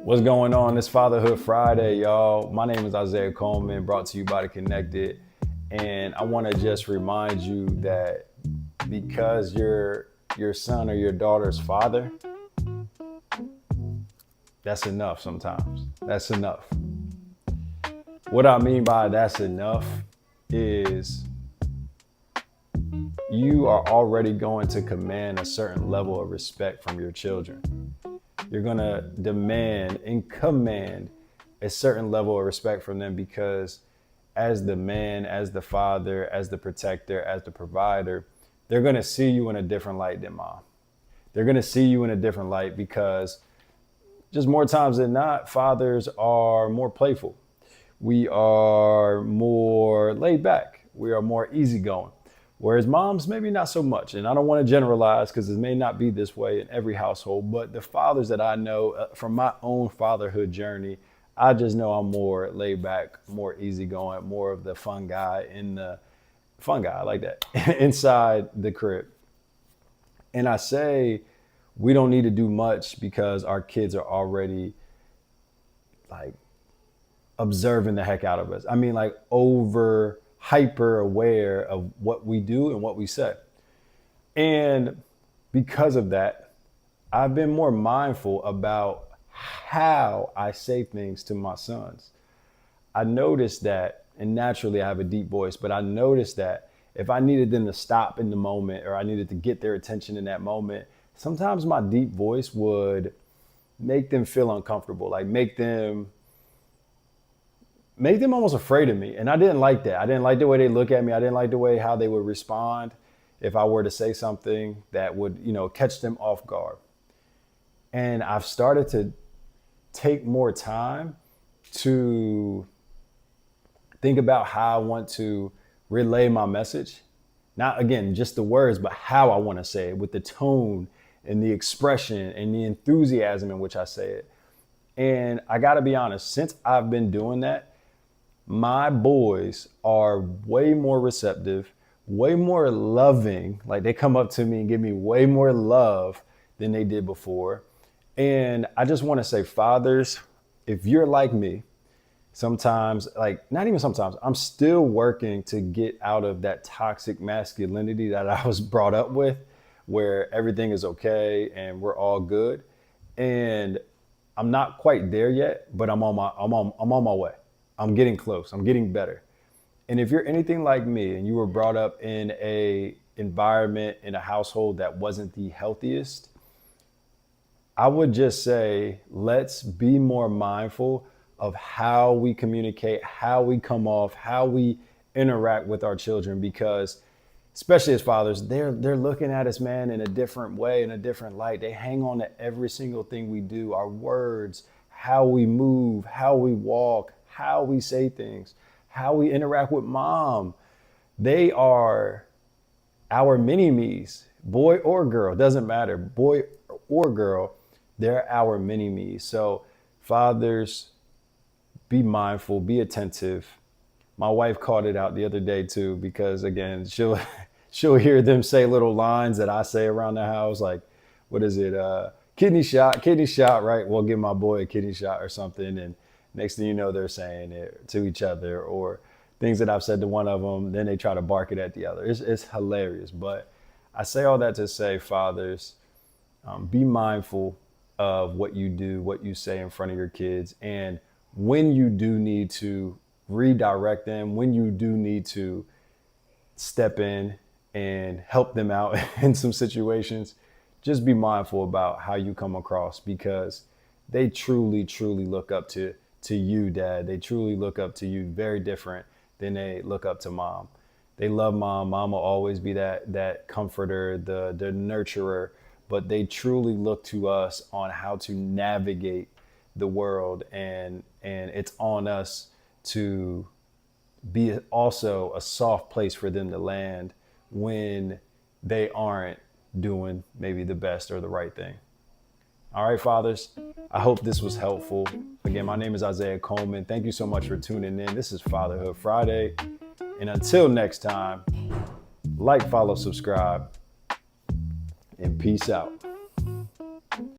What's going on? It's Fatherhood Friday, y'all. My name is Isaiah Coleman, brought to you by The Connected. And I want to just remind you that because you're your son or your daughter's father, that's enough sometimes. That's enough. What I mean by that's enough is you are already going to command a certain level of respect from your children. You're going to demand and command a certain level of respect from them because as the man, as the father, as the protector, as the provider, they're going to see you in a different light than mom. They're going to see you in a different light because just more times than not, fathers are more playful. We are more laid back. We are more easygoing. Whereas moms, maybe not so much. And I don't want to generalize because it may not be this way in every household. But the fathers that I know from my own fatherhood journey, I just know I'm more laid back, more easygoing, more of the fun guy I like that, inside the crib. And I say we don't need to do much because our kids are already like observing the heck out of us. I mean, like over hyper aware of what we do and what we say. And because of that, I've been more mindful about how I say things to my sons. I noticed that, and naturally I have a deep voice, but I noticed that if I needed them to stop in the moment or I needed to get their attention in that moment, sometimes my deep voice would make them feel uncomfortable, like make them almost afraid of me. And I didn't like that. I didn't like the way they look at me. I didn't like the way how they would respond if I were to say something that would, catch them off guard. And I've started to take more time to think about how I want to relay my message. Not again, just the words, but how I want to say it with the tone and the expression and the enthusiasm in which I say it. And I got to be honest, since I've been doing that, my boys are way more receptive, way more loving. Like they come up to me and give me way more love than they did before. And I just want to say, fathers, if you're like me, sometimes, like not even sometimes, I'm still working to get out of that toxic masculinity that I was brought up with, where everything is okay and we're all good. And I'm not quite there yet, but I'm on my way. I'm getting close. I'm getting better. And if you're anything like me and you were brought up in a environment, in a household that wasn't the healthiest, I would just say, let's be more mindful of how we communicate, how we come off, how we interact with our children, because especially as fathers, they're looking at us, man, in a different way, in a different light. They hang on to every single thing we do, our words, how we move, how we walk, how we say things, how we interact with mom. They are our mini-me's, boy or girl, doesn't matter, boy or girl, they're our mini-me's. So fathers, be mindful, be attentive. My wife called it out the other day too, because again, she'll hear them say little lines that I say around the house, like, what is it? Kidney shot, right? We'll give my boy a kidney shot or something. And next thing you know, they're saying it to each other, or things that I've said to one of them, then they try to bark it at the other. It's hilarious. But I say all that to say, fathers, be mindful of what you do, what you say in front of your kids. And when you do need to redirect them, when you do need to step in and help them out in some situations, just be mindful about how you come across, because they truly, truly look up to you, Dad. They truly look up to you, very different than they look up to mom. They love mom. Mom will always be that comforter, the nurturer, but they truly look to us on how to navigate the world. And it's on us to be also a soft place for them to land when they aren't doing maybe the best or the right thing. All right, fathers, I hope this was helpful. Again, my name is Isaiah Coleman. Thank you so much for tuning in. This is Fatherhood Friday. And until next time, like, follow, subscribe, and peace out.